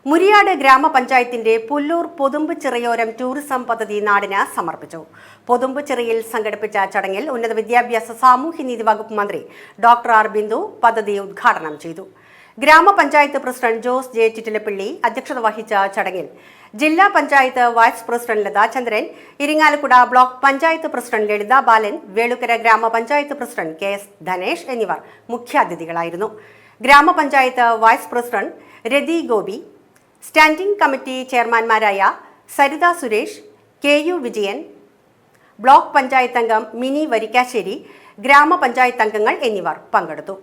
മുരിയാട് ഗ്രാമപഞ്ചായത്തിന്റെ പുല്ലൂർ പൊതുമ്പ് ചിറയോരം ടൂറിസം പദ്ധതി നാടിന് സമർപ്പിച്ചു. പൊതുമ്പ് ചിറയിൽ സംഘടിപ്പിച്ച ചടങ്ങിൽ ഉന്നത വിദ്യാഭ്യാസ സാമൂഹ്യനീതി വകുപ്പ് മന്ത്രി ഡോക്ടർ ആർ ബിന്ദു പദ്ധതി ഉദ്ഘാടനം ചെയ്തു. ഗ്രാമപഞ്ചായത്ത് പ്രസിഡന്റ് ജോസ് ജെ ചിറ്റിലപ്പിള്ളി അധ്യക്ഷത വഹിച്ച ചടങ്ങിൽ ജില്ലാ panchayat vice president Latha Chandran, Irinjalakuda block panchayat president Lalitha Balan, Velookkara grama panchayat president K S Dhanesh എന്നിവർ മുഖ്യാതിഥികളായിരുന്നു. Grama panchayat vice president Rathi Gopi, standing committee ചെയർമാൻമാരായ Saritha Suresh, K U Vijayan, block panchayat അംഗം മിനി വരിക്കാശ്ശേരി, ഗ്രാമപഞ്ചായത്ത് അംഗങ്ങൾ എന്നിവർ പങ്കെടുത്തു.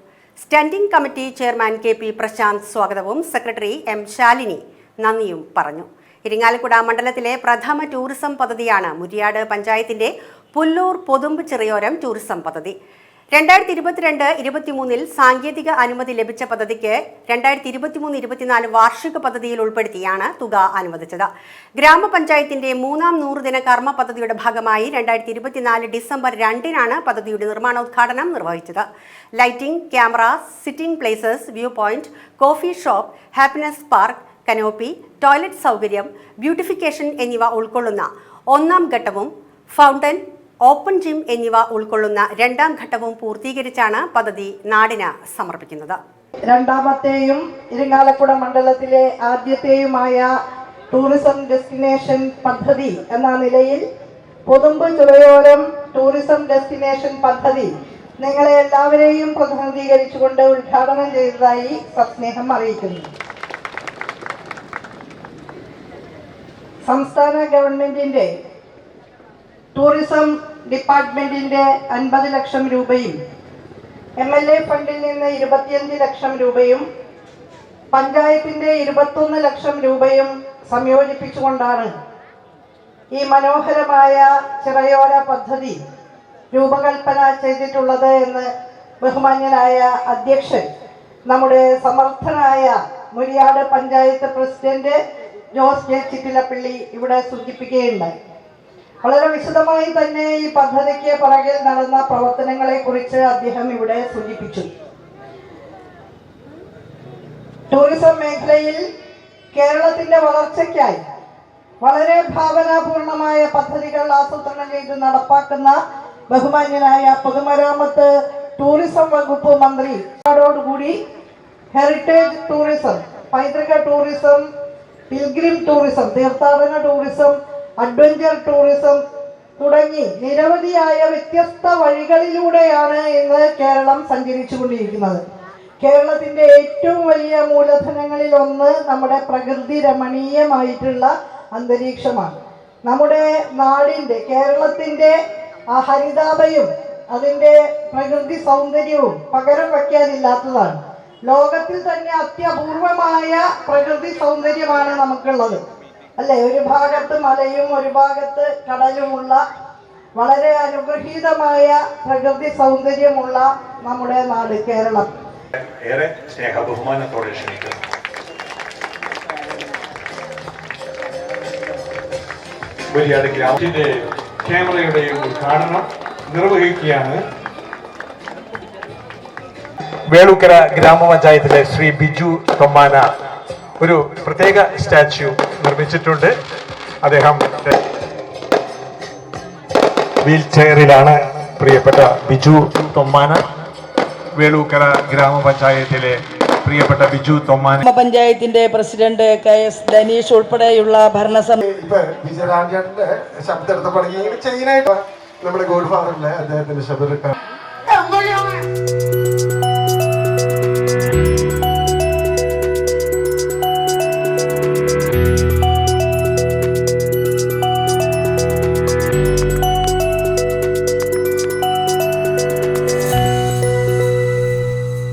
Standing committee chairman K P Prasanth സ്വാഗതവും സെക്രട്ടറി എം ശാലിനി നന്ദിയും പറഞ്ഞു. ഇരിങ്ങാലക്കുട മണ്ഡലത്തിലെ പ്രഥമ ടൂറിസം പദ്ധതിയാണ് മുരിയാട് പഞ്ചായത്തിന്റെ പുല്ലൂർ പൊതുമ്പ് ചിറയോരം ടൂറിസം പദ്ധതി. 2022-23 സാങ്കേതിക അനുമതി ലഭിച്ച പദ്ധതിക്ക് 2023-24 വാർഷിക പദ്ധതിയിൽ ഉൾപ്പെടുത്തിയാണ് തുക അനുവദിച്ചത്. ഗ്രാമപഞ്ചായത്തിന്റെ 3ാം 100 ദിന കർമ്മ പദ്ധതിയുടെ ഭാഗമായി 2024 ഡിസംബർ 2-നാണ് പദ്ധതിയുടെ നിർമ്മാണോദ്ഘാടനം നിർവഹിച്ചത്. Lighting, camera, sitting places, view point, coffee shop, happiness park, canopy, toilet സൗകര്യം, ബ്യൂട്ടിഫിക്കേഷൻ എന്നിവ ഉൾക്കൊള്ളുന്ന 1ാം ഘട്ടവും ഫൗണ്ടൻ, ഓപ്പൺ ജിം എന്നിവ ഉൾക്കൊള്ളുന്ന 2ാം ഘട്ടവും പൂർത്തീകരിച്ചാണ് പദ്ധതി നാടിന് സമർപ്പിക്കുന്നത്. രണ്ടാമത്തെയും ഇരിങ്ങാലക്കുട മണ്ഡലത്തിലെ ആദ്യത്തെയുമായ ടൂറിസം ഡെസ്റ്റിനേഷൻ പദ്ധതി എന്ന നിലയിൽ പൊതുമ്പ് ചിറയോരം ടൂറിസം ഡെസ്റ്റിനേഷൻ പദ്ധതി നിങ്ങളെ എല്ലാവരെയും പ്രതിനിധീകരിച്ചുകൊണ്ട് ഉദ്ഘാടനം ചെയ്തതായി സസ്നേഹം അറിയിക്കുന്നു. സംസ്ഥാന ഗവൺമെന്റിന്റെ ടൂറിസം ഡിപ്പാർട്ട്മെന്റിന്റെ 50 ലക്ഷം രൂപയും MLA ഫണ്ടിൽ നിന്ന് 25 ലക്ഷം രൂപയും പഞ്ചായത്തിന്റെ 21 ലക്ഷം രൂപയും സംയോജിപ്പിച്ചുകൊണ്ടാണ് ഈ മനോഹരമായ ചിറയോര പദ്ധതി രൂപകൽപ്പന ചെയ്തിട്ടുള്ളത് എന്ന് ബഹുമാന്യനായ അധ്യക്ഷൻ നമ്മുടെ സമർത്ഥനായ മുരിയാട് പഞ്ചായത്ത് പ്രസിഡന്റ് ജോസ് ജെ ചിറ്റിലപ്പിള്ളി ഇവിടെ സൂചിപ്പിക്കുകയുണ്ടായി. വളരെ വിശദമായി തന്നെ ഈ പദ്ധതിക്ക് പുറകിൽ നടന്ന പ്രവർത്തനങ്ങളെ കുറിച്ച് അദ്ദേഹം ഇവിടെ സൂചിപ്പിച്ചു. ടൂറിസം മേഖലയിൽ കേരളത്തിന്റെ വളർച്ചയ്ക്കായി വളരെ ഭാവനാപൂർണമായ പദ്ധതികൾ ആസൂത്രണം ചെയ്ത് നടപ്പാക്കുന്ന ബഹുമാന്യനായ പൊതുമരാമത്ത് ടൂറിസം വകുപ്പ് മന്ത്രി ോടുകൂടി ഹെറിറ്റേജ് ടൂറിസം, പൈതൃക ടൂറിസം, പിൽഗ്രിം ടൂറിസം, തീർത്ഥാടന ടൂറിസം, അഡ്വഞ്ചർ ടൂറിസം തുടങ്ങി നിരവധിയായ വ്യത്യസ്ത വഴികളിലൂടെയാണ് ഇന്ന് കേരളം സഞ്ചരിച്ചുകൊണ്ടിരിക്കുന്നത്. കേരളത്തിന്റെ ഏറ്റവും വലിയ മൂലധനങ്ങളിൽ ഒന്ന് നമ്മുടെ പ്രകൃതി രമണീയമായിട്ടുള്ള അന്തരീക്ഷമാണ്. നമ്മുടെ നാടിന്റെ, കേരളത്തിന്റെ ആ ഹരിതാഭയും അതിന്റെ പ്രകൃതി സൗന്ദര്യവും പകരം വയ്ക്കാനില്ലാത്തതാണ്. ലോകത്തിൽ തന്നെ അത്യപൂർവമായ പ്രകൃതി സൗന്ദര്യമാണ് നമുക്കുള്ളത്, അല്ലെ? ഒരു ഭാഗത്ത് മലയും ഒരു ഭാഗത്ത് കടലുമുള്ള വളരെ അനുഗ്രഹീതമായ പ്രകൃതി സൗന്ദര്യമുള്ള നമ്മുടെ നാട് കേരളം ഏറെ സ്നേഹബഹുമാനത്തോടെ ക്ഷണിക്കുന്നു. മുരിയാട് ഗ്രാമത്തിന്റെ ക്യാമറയുടെയും ഉദ്ഘാടനം നിർവഹിക്കുകയാണ് വേളുക്കര ഗ്രാമപഞ്ചായത്തിലെ ശ്രീ ബിജു തൊമ്മാന ഒരു പ്രത്യേക സ്റ്റാച്യു നിർമ്മിച്ചിട്ടുണ്ട്. അദ്ദേഹം വീൽ ചെയറിലാണ്. പ്രിയപ്പെട്ട ബിജു തൊമ്മാന, വേളൂക്കര ഗ്രാമപഞ്ചായത്തിലെ പ്രിയപ്പെട്ട ബിജു തൊമ്മാന, ഗ്രാമപഞ്ചായത്തിന്റെ പ്രസിഡന്റ് കെ എസ് ധനീഷ് ഉൾപ്പെടെയുള്ള ഭരണസമിതി വിജയരാജന്റെ ശബ്ദം നമ്മുടെ ഗോഡ് ഫാദറിലെ അദ്ദേഹത്തിന്റെ ശബ്ദം